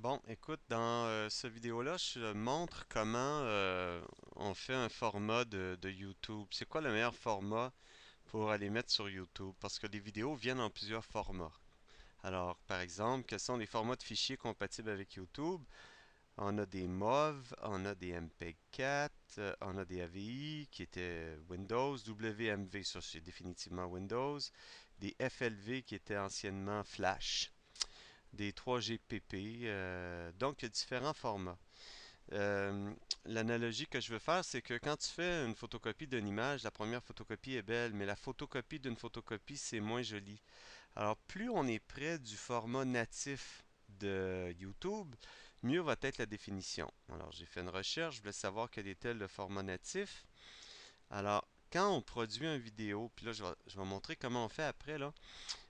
Bon, écoute, dans ce vidéo-là, je montre comment on fait un format de YouTube. C'est quoi le meilleur format pour aller mettre sur YouTube? Parce que les vidéos viennent en plusieurs formats. Alors, par exemple, quels sont les formats de fichiers compatibles avec YouTube? On a des MOV, on a des MP4, on a des AVI qui étaient Windows, WMV, ça c'est définitivement Windows, des FLV qui étaient anciennement Flash, des 3GPP, donc il y a différents formats. Euh, L'analogie que je veux faire, c'est que quand tu fais une photocopie d'une image, la première photocopie est belle, mais la photocopie d'une photocopie, c'est moins joli. Alors, plus on est près du format natif de YouTube, mieux va être la définition. Alors, j'ai fait une recherche, je voulais savoir quel était le format natif. Alors, quand on produit une vidéo, puis là, je vais montrer comment on fait après, là.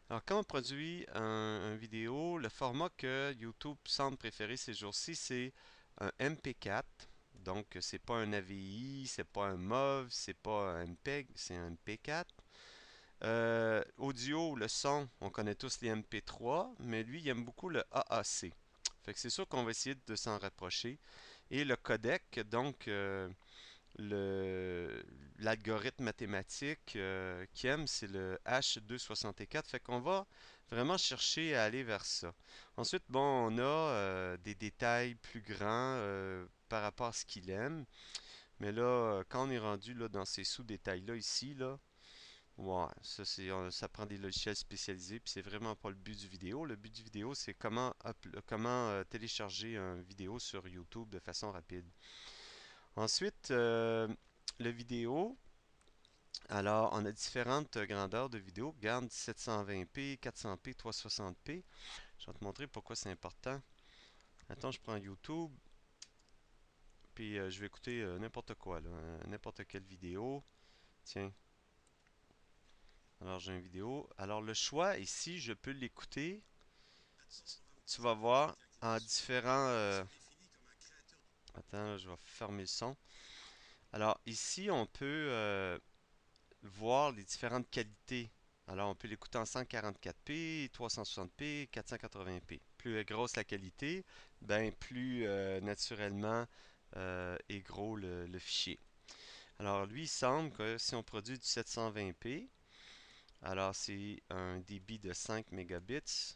Alors, quand on produit un vidéo, le format que YouTube semble préférer ces jours-ci, c'est un MP4. Donc, c'est pas un AVI, c'est pas un MOV, c'est pas un MPEG, c'est un MP4. Audio, le son, on connaît tous les MP3, mais lui, il aime beaucoup le AAC. Fait que c'est sûr qu'on va essayer de s'en rapprocher. Et le codec, donc, le l'algorithme mathématique qu'il aime, c'est le H264. Fait qu'on va vraiment chercher à aller vers ça. Ensuite, bon, on a des détails plus grands par rapport à ce qu'il aime. Mais là, quand on est rendu là, dans ces sous-détails-là, ici, là, ouais, ça prend des logiciels spécialisés, puis c'est vraiment pas le but du vidéo. Le but du vidéo, c'est comment télécharger une vidéo sur YouTube de façon rapide. Ensuite, le vidéo, alors on a différentes grandeurs de vidéo. Regarde 720p, 400p, 360p. Je vais te montrer pourquoi c'est important. Attends, je prends YouTube, puis je vais écouter n'importe quoi, là, n'importe quelle vidéo. Tiens, alors j'ai une vidéo. Alors le choix ici, je peux l'écouter. Tu vas voir en différents. Attends, là, je vais fermer le son. Alors ici, on peut voir les différentes qualités. Alors, on peut l'écouter en 144p, 360p, 480p. Plus est grosse la qualité, ben plus naturellement est gros le fichier. Alors, lui, il semble que si on produit du 720p, alors c'est un débit de 5 mégabits.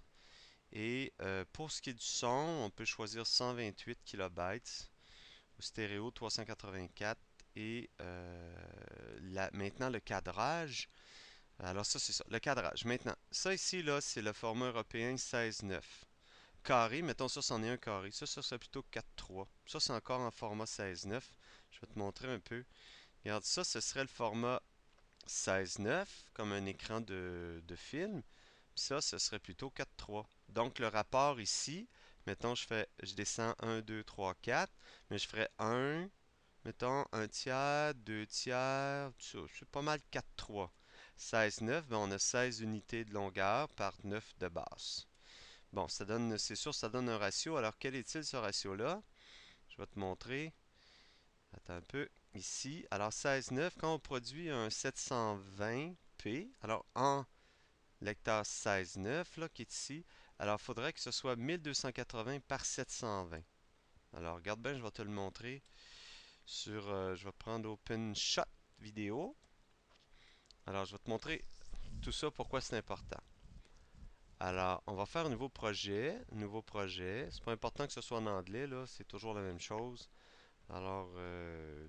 Et pour ce qui est du son, on peut choisir 128 kilobytes ou stéréo 384. Et maintenant, le cadrage. Alors ça, c'est ça. Le cadrage. Maintenant, ça ici, là, c'est le format européen 16:9. Carré, mettons ça, c'en est un carré. Ça serait plutôt 4:3. Ça, c'est encore en format 16:9. Je vais te montrer un peu. Regarde, ça, ce serait le format 16:9, comme un écran de film. Puis ça, ce serait plutôt 4:3. Donc, le rapport ici, mettons, je descends 1, 2, 3, 4, mais je ferais 1, mettons, un tiers, deux tiers, c'est pas mal 4:3. 16:9, ben on a 16 unités de longueur par 9 de base. Bon, c'est sûr, ça donne un ratio. Alors, quel est-il ce ratio-là? Je vais te montrer. Attends un peu. Ici, alors 16:9, quand on produit un 720p, alors en lecteur 16:9, là, qui est ici, alors il faudrait que ce soit 1280 par 720. Alors, regarde bien, je vais te le montrer je vais prendre OpenShot vidéo. Alors, je vais te montrer tout ça, pourquoi c'est important. Alors, on va faire un nouveau projet. Nouveau projet. C'est pas important que ce soit en anglais, là. C'est toujours la même chose. Alors,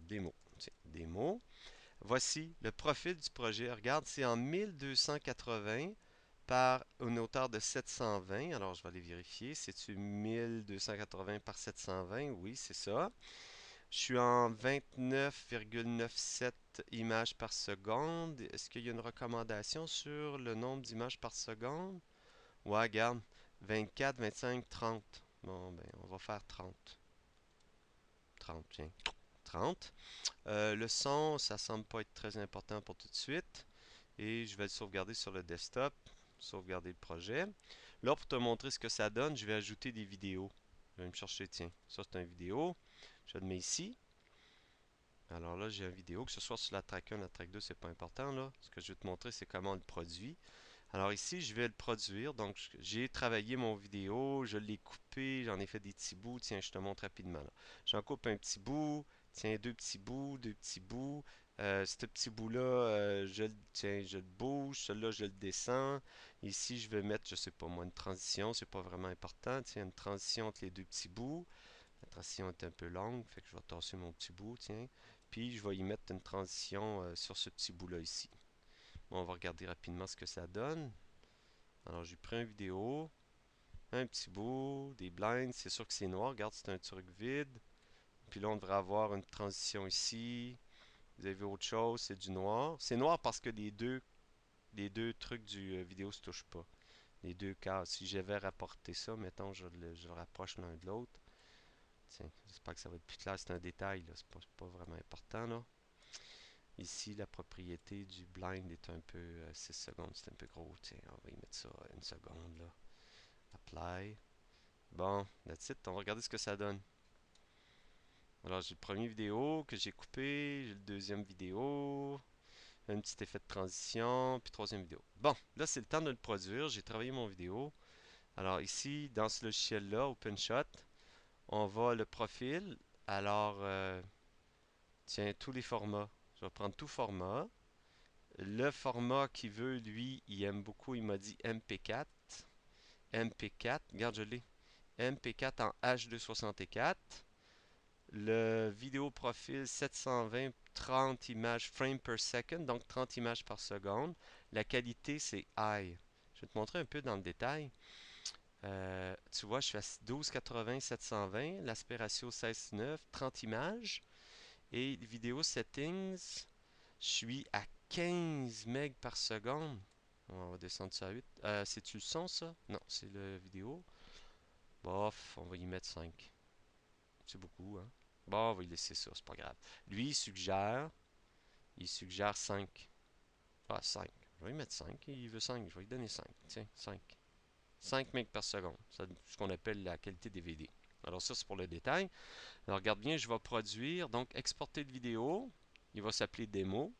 démo. Tiens, démo. Voici le profil du projet. Regarde, c'est en 1280 par une hauteur de 720. Alors, je vais aller vérifier. C'est-tu 1280 par 720? Oui, c'est ça. Je suis en 29,97 images par seconde. Est-ce qu'il y a une recommandation sur le nombre d'images par seconde? Ouais, regarde. 24, 25, 30. Bon, ben, on va faire 30. 30, tiens. 30. Le son, ça semble pas être très important pour tout de suite. Et je vais le sauvegarder sur le desktop. Sauvegarder le projet. Là, pour te montrer ce que ça donne, je vais ajouter des vidéos. Je vais me chercher, tiens. Ça, c'est une vidéo. Je le mets ici. Alors là, j'ai une vidéo, que ce soit sur la track 1, la track 2, c'est pas important là. Ce que je vais te montrer, c'est comment on le produit. Alors ici, je vais le produire. Donc, j'ai travaillé mon vidéo, je l'ai coupé, j'en ai fait des petits bouts. Tiens, je te montre rapidement là. J'en coupe un petit bout, tiens, deux petits bouts, deux petits bouts. Ce petit bout-là, tiens, je le bouge, celui-là, je le descends. Ici, je vais mettre, je sais pas moi, une transition, c'est pas vraiment important. Tiens, une transition entre les deux petits bouts. La transition est un peu longue, fait que je vais tasser mon petit bout, tiens. Puis, je vais y mettre une transition sur ce petit bout-là ici. Bon, on va regarder rapidement ce que ça donne. Alors, j'ai pris une vidéo, un petit bout, des blinds, c'est sûr que c'est noir, regarde, c'est un truc vide. Puis là, on devrait avoir une transition ici. Vous avez vu autre chose, c'est du noir. C'est noir parce que les deux trucs du vidéo se touchent pas. Les deux cas. Si j'avais rapporté ça, mettons, je le rapproche l'un de l'autre. Tiens, j'espère que ça va être plus clair, c'est un détail, là, c'est pas vraiment important, là. Ici, la propriété du blind est un peu 6 secondes, c'est un peu gros. Tiens, on va y mettre ça une seconde, là. Apply. Bon, that's it. On va regarder ce que ça donne. Alors, j'ai le premier vidéo que j'ai coupé, j'ai le deuxième vidéo, un petit effet de transition, puis troisième vidéo. Bon, là, c'est le temps de le produire. J'ai travaillé mon vidéo. Alors, ici, dans ce logiciel-là, OpenShot, on va le profil. Alors, tiens, tous les formats. Je vais prendre tout format. Le format qu'il veut, lui, il aime beaucoup, il m'a dit MP4. MP4, regarde, je l'ai. MP4 en H264. Le vidéo profil 720 30 images frame per second, donc 30 images par seconde. La qualité, c'est high. Je vais te montrer un peu dans le détail. Tu vois, je suis à 1280 720, l'aspect ratio 16:9, 30 images. Et vidéo settings, je suis à 15 MB par seconde. On va descendre ça à 8. C'est-tu le son, ça? Non, c'est le vidéo. Bof, on va y mettre 5. C'est beaucoup, hein? Bon, on va y laisser ça, c'est pas grave. Lui, il suggère 5. Ah, 5. Je vais y mettre 5. Il veut 5. Je vais lui donner 5. Tiens, 5. 5 MB par seconde. C'est ce qu'on appelle la qualité DVD. Alors ça, c'est pour le détail. Alors regarde bien, je vais produire. Donc, exporter de vidéo. Il va s'appeler démo.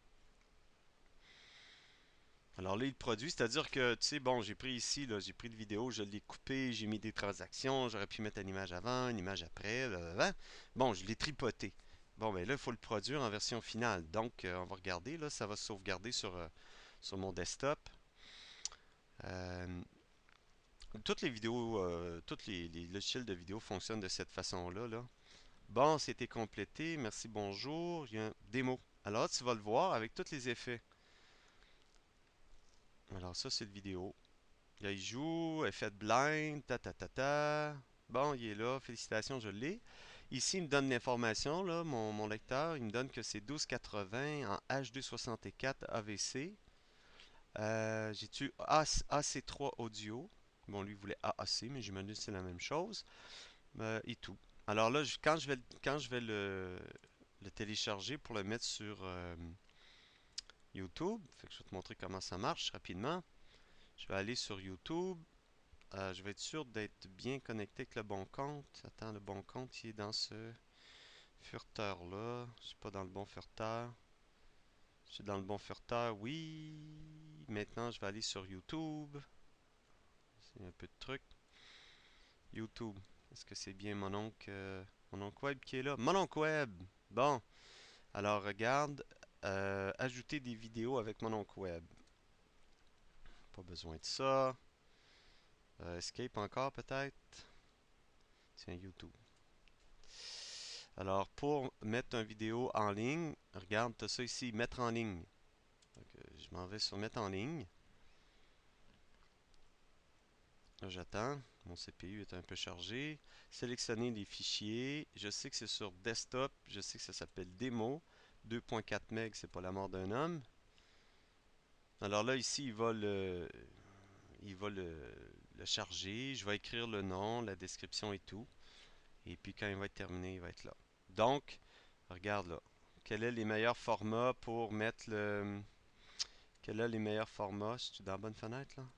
Alors là, il produit, c'est-à-dire que, tu sais, bon, j'ai pris ici, là, j'ai pris le vidéo, je l'ai coupé, j'ai mis des transactions, j'aurais pu mettre une image avant, une image après, blablabla. Bon, je l'ai tripoté. Bon, ben là, il faut le produire en version finale. Donc, on va regarder, là, ça va se sauvegarder sur mon desktop. Euh, toutes les vidéos, tous les logiciels de vidéo fonctionnent de cette façon-là, là. Bon, c'était complété, merci, bonjour, il y a un démo. Alors, tu vas le voir avec tous les effets. Alors, ça, c'est le vidéo. Là, il joue, effet de blind, ta ta ta ta. Bon, il est là, félicitations, je l'ai. Ici, il me donne l'information, là, mon lecteur, il me donne que c'est 1280 en H264 AVC. J'ai-tu AC3 audio? Bon, lui il voulait AAC, mais j'imagine que c'est la même chose. Et tout. Alors là, quand je vais le télécharger pour le mettre sur YouTube, fait que je vais te montrer comment ça marche rapidement. Je vais aller sur YouTube. Je vais être sûr d'être bien connecté avec le bon compte. Attends, le bon compte, il est dans ce furteur-là. Je suis pas dans le bon furteur. Je suis dans le bon furteur, oui. Maintenant, je vais aller sur YouTube. C'est un peu de truc. YouTube. Est-ce que c'est bien mon oncle Web qui est là? Mon oncle Web! Bon. Alors, regarde. Ajouter des vidéos avec mon oncle Web. Pas besoin de ça. Escape encore, peut-être? Tiens, YouTube. Alors, pour mettre une vidéo en ligne, regarde, tu as ça ici, mettre en ligne. Donc, je m'en vais sur mettre en ligne. Là, j'attends. Mon CPU est un peu chargé. Sélectionner les fichiers. Je sais que c'est sur desktop. Je sais que ça s'appelle démo. 2.4 MB, c'est pas la mort d'un homme. Alors là, ici, il va le charger. Je vais écrire le nom, la description et tout. Et puis quand il va être terminé, il va être là. Donc, regarde là. Quels sont les meilleurs formats pour mettre le... Quels sont les meilleurs formats? Je suis dans la bonne fenêtre là?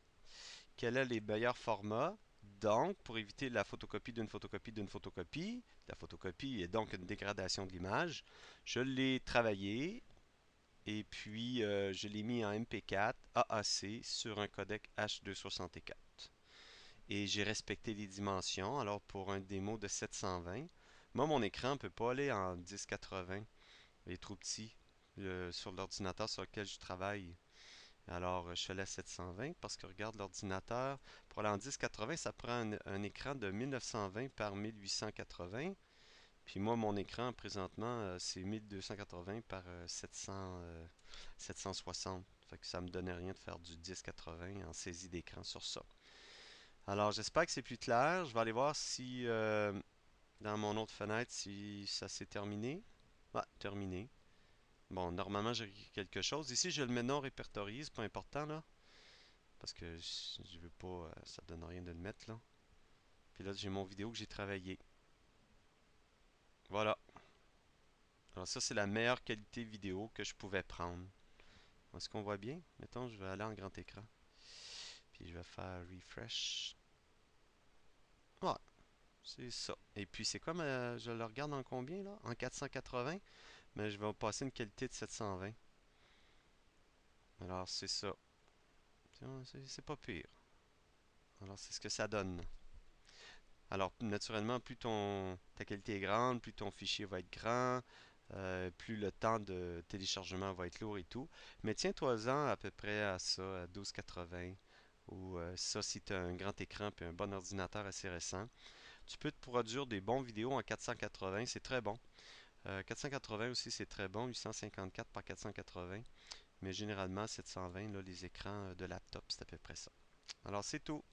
Quels sont les meilleurs formats? Donc, pour éviter la photocopie d'une photocopie d'une photocopie, la photocopie est donc une dégradation de l'image, je l'ai travaillé. Et puis, je l'ai mis en MP4 AAC sur un codec H264. Et j'ai respecté les dimensions. Alors, pour un démo de 720, moi, mon écran ne peut pas aller en 1080. Il est trop petit sur l'ordinateur sur lequel je travaille. Alors, je fais la 720 parce que regarde l'ordinateur. Pour aller en 1080, ça prend un écran de 1920 par 1880. Puis moi, mon écran présentement, c'est 1280 par 760. Fait que ça me donnait rien de faire du 1080 en saisie d'écran sur ça. Alors, j'espère que c'est plus clair. Je vais aller voir si dans mon autre fenêtre, si ça s'est terminé. Ouais, terminé. Bon, normalement, j'ai quelque chose. Ici, je le mets non répertorié, c'est pas important là. Parce que je veux pas, ça donne rien de le mettre là. Puis là, j'ai mon vidéo que j'ai travaillé. Voilà. Alors ça, c'est la meilleure qualité vidéo que je pouvais prendre. Est-ce qu'on voit bien? Mettons, je vais aller en grand écran. Puis je vais faire refresh. Ouais, c'est ça. Et puis c'est comme, je le regarde en combien là? En 480, mais je vais passer une qualité de 720. Alors c'est ça. C'est pas pire. Alors c'est ce que ça donne. Alors naturellement, plus ta qualité est grande, plus ton fichier va être grand, plus le temps de téléchargement va être lourd et tout. Mais tiens-toi-en à peu près à ça, à 1280. Ou ça, si tu as un grand écran et un bon ordinateur assez récent. Tu peux te produire des bons vidéos en 480, c'est très bon. 480 aussi, c'est très bon, 854 par 480. Mais généralement, 720, là, les écrans de laptop, c'est à peu près ça. Alors, c'est tout.